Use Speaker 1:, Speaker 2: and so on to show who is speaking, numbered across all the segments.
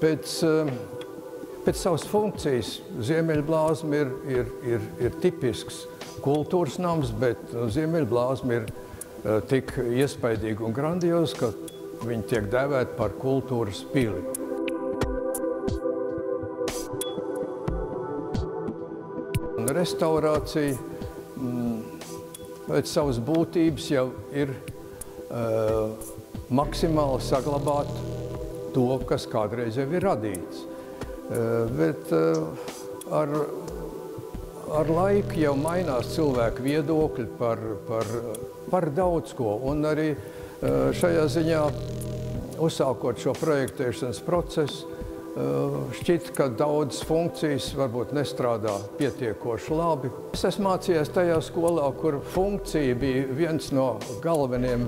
Speaker 1: Pēc savas funkcijas Ziemeļblāzma ir tipisks kultūras nams, bet Ziemeļblāzma ir tik iespaidīga un grandioza, ka viņi tiek dēvēti par kultūras pili. Restaurācija pēc savas būtības jau ir maksimāli saglabāt to, kas kādreiz jau ir radīts. Bet ar laiku jau mainās cilvēku viedokļi par daudz ko. Un arī šajā ziņā, uzsākot šo projektēšanas procesu, šķiet, ka daudzas funkcijas varbūt nestrādā pietiekoši labi. Es esmu mācījies tajā skolā, kur funkcija bija viens no galveniem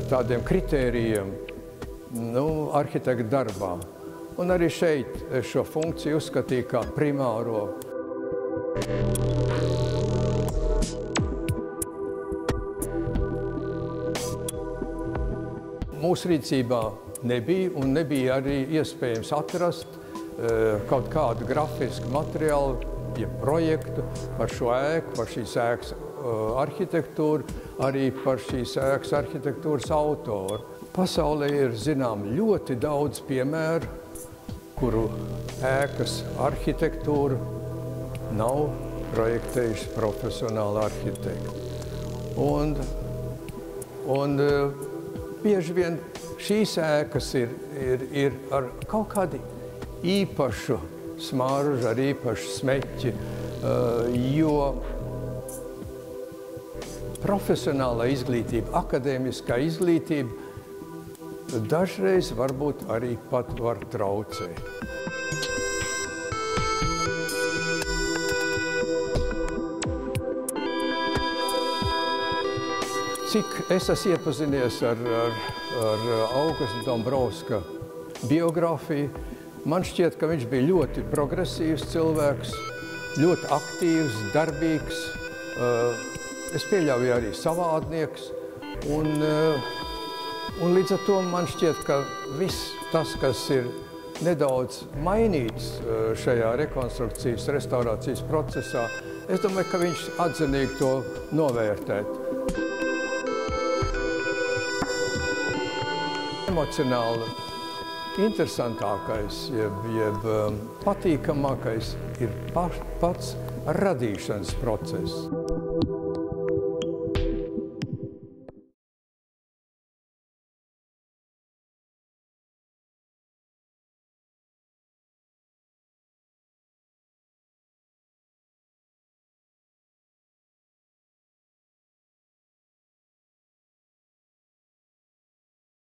Speaker 1: tādiem kritērijiem arhitekta darbā. Un arī šeit es šo funkciju uzskatīju kā primāro. Mūsu rīcībā nebija un nebija arī iespējams atrast kaut kādu grafisku materiālu, ja projektu par šo ēku, par šīs ēkas arhitektūru, arī par šīs ēkas arhitektūras autoru. Pasaulē ir ļoti daudz piemēru, kuru ēkas arhitektūru nav projektējuši profesionāli arhitekti. Un bieži vien šīs ēkas ir ar kaut kādu īpašu smaržu, ar īpašu smeķi, jo profesionālā izglītība, akadēmiskā izglītība dažreiz varbūt arī pat var traucēt. Cik es esmu iepazinies ar Augusta Dombrovska biogrāfiju, man šķiet, ka viņš bija ļoti progresīvs cilvēks, ļoti aktīvs, darbīgs, es pieļauju arī savādnieks, un līdz ar to man šķiet, ka viss tas, kas ir nedaudz mainīts šajā rekonstrukcijas, restaurācijas procesā, es domāju, ka viņš atzinīgi to novērtēt. Emocionāli interesantākais, jeb patīkamākais ir pats radīšanas process.